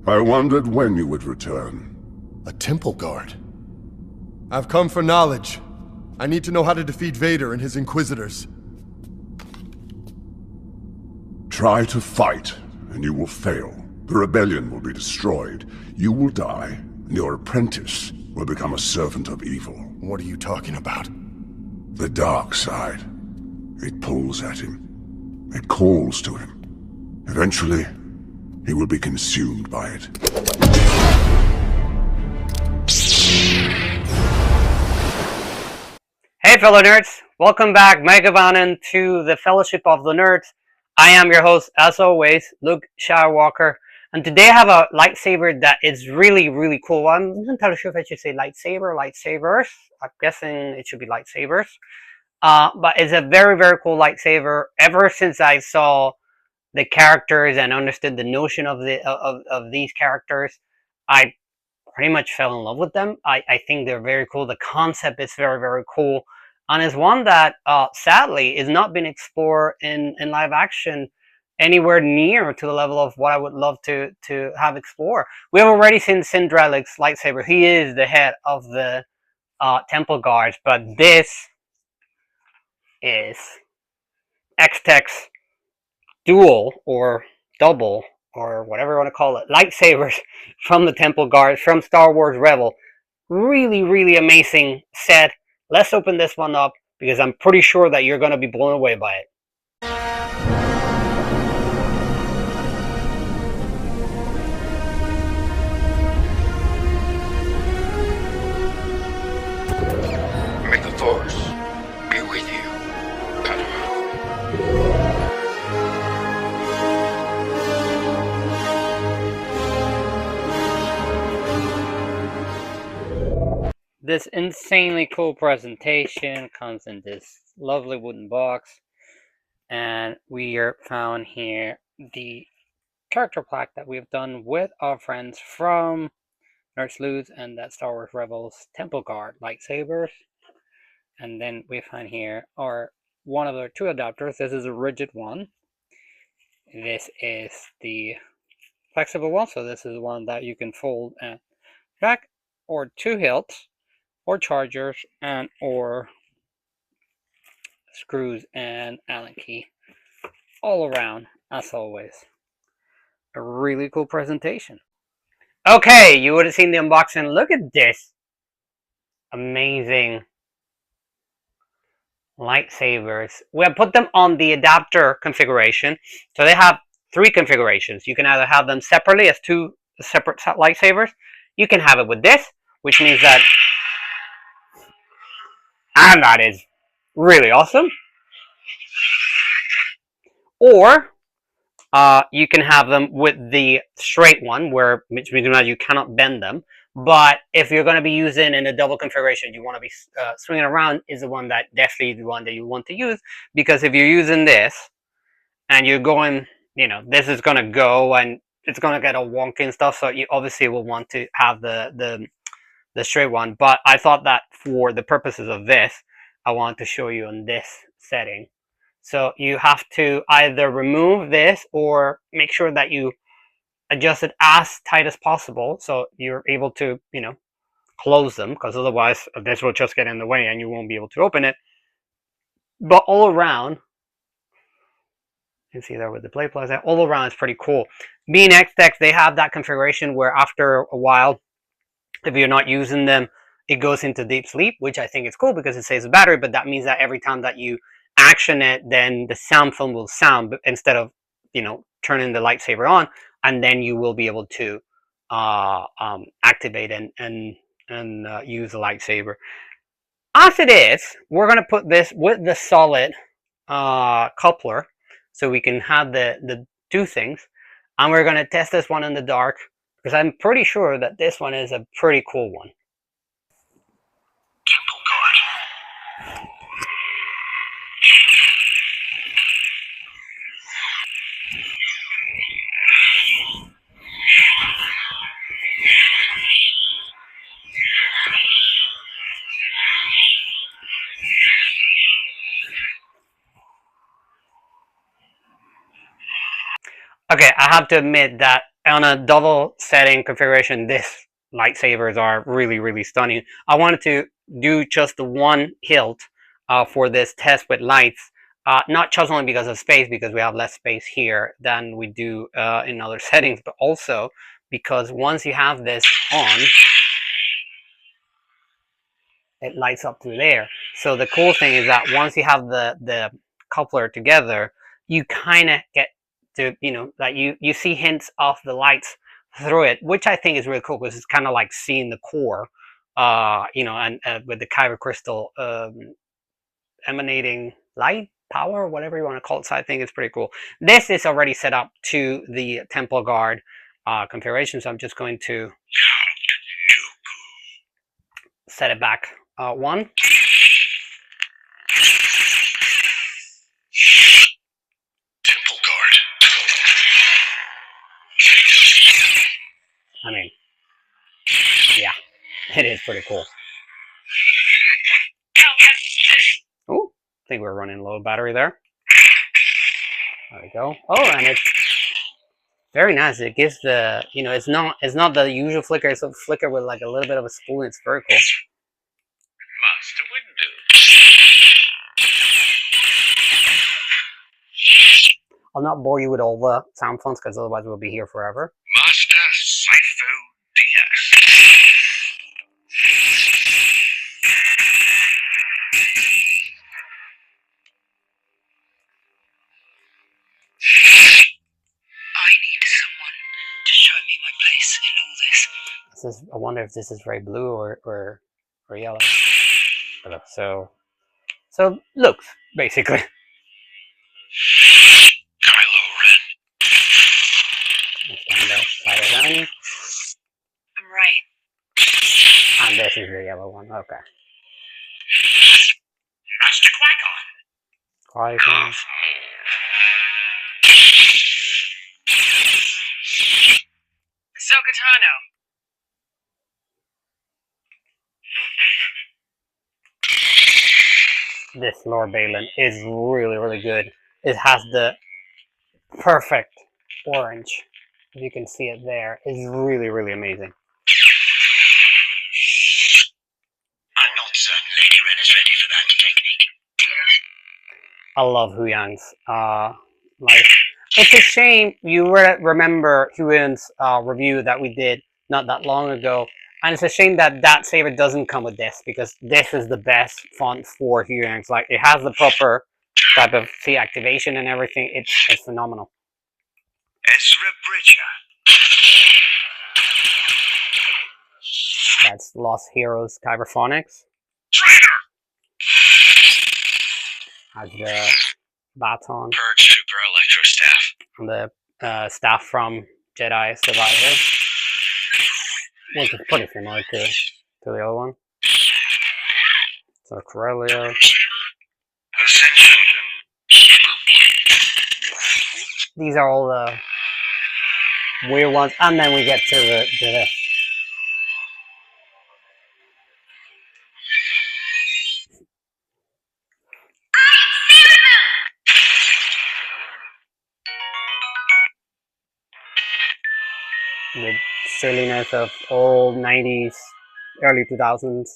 I wondered when you would return. A temple guard. I've come for knowledge. I need to know how to defeat Vader and his Inquisitors. Try to fight, and you will fail. The rebellion will be destroyed. You will die, and your apprentice will become a servant of evil. What are you talking about? The dark side. It pulls at him. It calls to him. Eventually, he will be consumed by it. Hey fellow nerds, welcome back Megavanon to the Fellowship of the Nerds. I am your host, as always, Luke Skywalker, and today I have a lightsaber that is really cool. I'm not entirely sure if I should say lightsaber, lightsabers. I'm guessing it should be lightsabers. But it's a very cool lightsaber. Ever since I saw the characters and understood the notion of these characters, I pretty much fell in love with them. I think they're very cool. The concept is very cool, and is one that sadly is not been explored in live action anywhere near to the level of what I would love to have explored. We have already seen Syndrelic's lightsaber. He is the head of the Temple Guards, but this is X-Tech's dual or double or whatever you want to call it, lightsabers from the Temple Guard, from Star Wars Rebel. Really amazing set. Let's open this one up because I'm pretty sure that you're going to be blown away by it. May the Force be with you, Padawan. This insanely cool presentation comes in this lovely wooden box, and we are found here the character plaque that we've done with our friends from Nerds Loot and that Star Wars Rebels Temple Guard lightsabers. And then we find here are one of the two adapters. This is a rigid one. This is the flexible one, so this is one that you can fold and back, or two hilts, or chargers, and or screws and Allen key all around, as always. A really cool presentation. Okay, you would have seen the unboxing. Look at this amazing lightsabers. We have put them on the adapter configuration, so they have three configurations. You can either have them separately as two separate lightsabers. You can have it with this, which means that, and that is really awesome. Or you can have them with the straight one, which means that you cannot bend them. But if you're going to be using in a double configuration, you want to be swinging around, is the one that definitely the one that you want to use. Because if you're using this and you're going, this is going to go and it's going to get all wonky and stuff. So you obviously will want to have the straight one. But I thought that for the purposes of this, I want to show you in this setting. So you have to either remove this or make sure that you adjust it as tight as possible so you're able to, close them, because otherwise this will just get in the way and you won't be able to open it. But all around, you can see there with the play plaza, all around it's pretty cool. Being X-Tech, they have that configuration where after a while, if you're not using them, it goes into deep sleep, which I think is cool because it saves the battery, but that means that every time that you action it, then the sound film will sound instead of, turning the lightsaber on, and then you will be able to activate and use the lightsaber. As it is, we're going to put this with the solid coupler so we can have the two things, and we're going to test this one in the dark because I'm pretty sure that this one is a pretty cool one. Temple Guard. Okay, I have to admit that on a double setting configuration, this lightsabers are really, really stunning. I wanted to do just the one hilt for this test with lights, not just only because of space, because we have less space here than we do in other settings, but also because once you have this on, it lights up through there. So the cool thing is that once you have the coupler together, you kind of get to, you know, like you see hints of the lights through it, which I think is really cool because it's kind of like seeing the core, you know, and with the kyber crystal emanating light power, whatever you want to call it. So I think it's pretty cool. This is already set up to the temple guard configuration, so I'm just going to set it back one. Temple guard. I mean, yeah, it is pretty cool. Oh, I think we're running low battery there. There we go. Oh, and it's very nice. It gives the, you know, it's not the usual flicker. It's a flicker with like a little bit of a spool. It's very cool. Master window. I'll not bore you with all the sound fonts because otherwise we'll be here forever. Master Sifo DS. I need someone to show me my place in all this. This is, I wonder if this is very blue or yellow. So looks basically. Kylo Ren. Stand up, Kylo Ren. I'm right. And this is the yellow one. Okay. Master Qui-Gon. Qui-Gon. Ahsoka Tano. This Lord Balin is really, really good. It has the perfect orange. If you can see it there, it's really, really amazing. I'm not certain Lady Ren is ready for that technique. I love Huyang's life. It's a shame you remember Huyang's review that we did not that long ago. And it's a shame that that saber doesn't come with this, because this is the best font for Huyang's. Like, it has the proper type of C activation and everything. It's phenomenal. Ezra Bridger. That's Lost Heroes Kyberphonics. Traitor. Has the baton Purge Super Electro Staff. and the staff from Jedi Survivor, which is pretty similar to the other one. So Corellia. Ascension. These are all the weird ones, and then we get to this. The silliness of old 90s, early 2000s.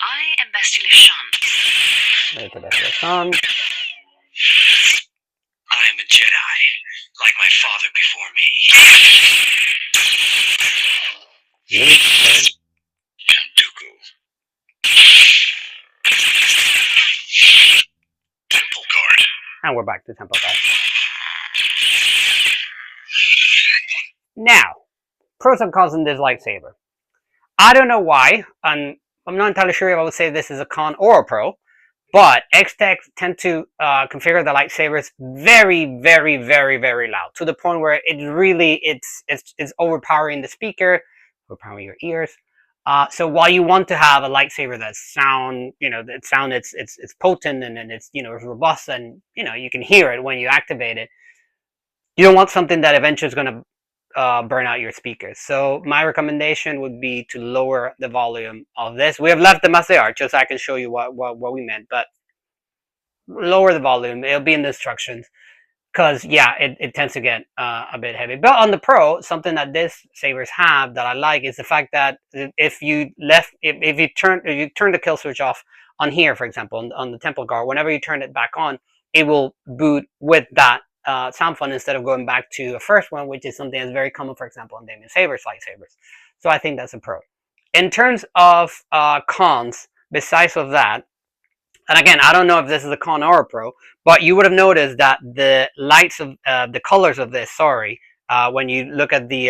I am Bastila Shan. Right to the sun. I am a Jedi, like my father before me. Luke, Dooku. Temple Guard. and we're back to Temple Guard. Now, pros and cons in this lightsaber. I don't know why, and I'm not entirely sure if I would say this is a con or a pro, but X-Techs tend to configure the lightsabers very, very, very, very loud, to the point where it really, it's overpowering the speaker, overpowering your ears. So while you want to have a lightsaber that sound, it's potent and it's, it's robust and, you can hear it when you activate it, you don't want something that eventually is going to burn out your speakers. So my recommendation would be to lower the volume of this. We have left them as they are, just so I can show you what we meant, but lower the volume. It'll be in the instructions. because yeah, it tends to get a bit heavy. But on the Pro, something that this sabers have that I like is the fact that if you turn the kill switch off on here, for example, on the Temple Guard, whenever you turn it back on, it will boot with that Soundfont instead of going back to the first one, which is something that's very common, for example, on Damien Sabers lightsabers. So I think that's a pro. In terms of cons, besides of that, and again, I don't know if this is a con or a pro, but you would have noticed that the lights of the colors of this, when you look at the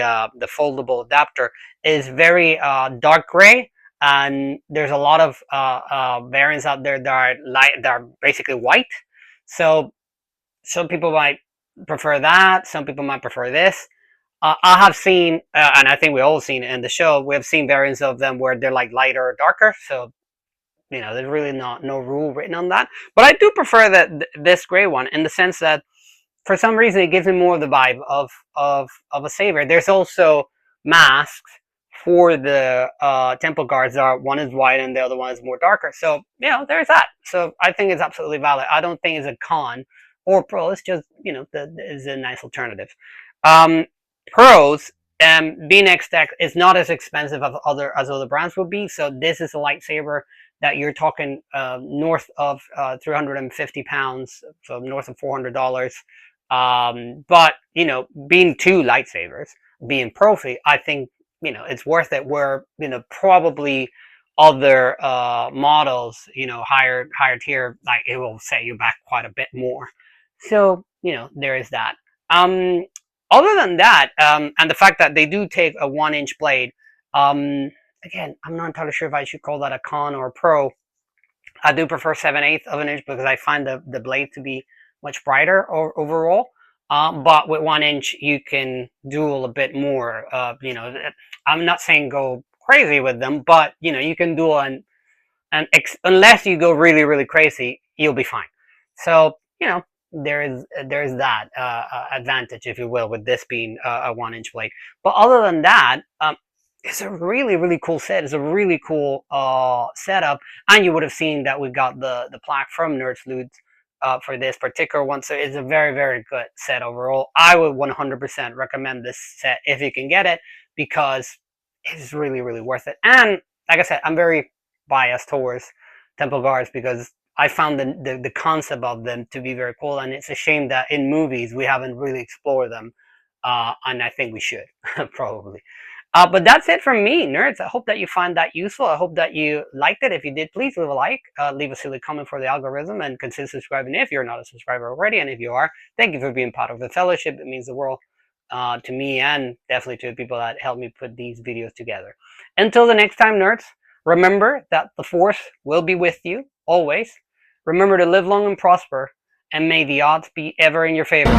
foldable adapter, is very dark gray, and there's a lot of variants out there that are basically white. So some people might prefer that. Some people might prefer this. I have seen, and I think we all seen in the show, we have seen variants of them where they're like lighter or darker. So there's really no rule written on that. But I do prefer this gray one in the sense that for some reason it gives me more of the vibe of a saber. There's also masks for the Temple Guards. One is white and the other one is more darker. So there's that. So I think it's absolutely valid. I don't think it's a con or pro. It's just is a nice alternative. Pros. Being X-Tech is not as expensive as other brands would be. So this is a lightsaber that you're talking north of 350 pounds, so north of $400. But being two lightsabers, being profi, I think it's worth it. Where probably other models, higher tier, like it will set you back quite a bit more. So there is that. Other than that, and the fact that they do take a 1-inch blade. Again, I'm not entirely sure if I should call that a con or a pro. I do prefer 7/8 of an inch because I find the blade to be much brighter overall. But with 1 inch, you can duel a bit more. I'm not saying go crazy with them, but you can duel and unless you go really, really crazy, you'll be fine. So there is that advantage, if you will, with this being a 1-inch blade. But other than that, it's a really, really cool set. It's a really cool setup, and you would have seen that we got the plaque from Nerds Loot for this particular one. So it's a very, very good set overall. I would 100% recommend this set if you can get it, because it's really, really worth it. And like I said, I'm very biased towards Temple Guards because I found the concept of them to be very cool, and it's a shame that in movies we haven't really explored them, and I think we should probably. But that's it from me, nerds. I hope that you find that useful. I hope that you liked it. If you did, please leave a like, leave a silly comment for the algorithm, and consider subscribing if you're not a subscriber already. And if you are, thank you for being part of the fellowship. It means the world to me, and definitely to the people that help me put these videos together. Until the next time, nerds, remember that the Force will be with you, always. Remember to live long and prosper, and may the odds be ever in your favor.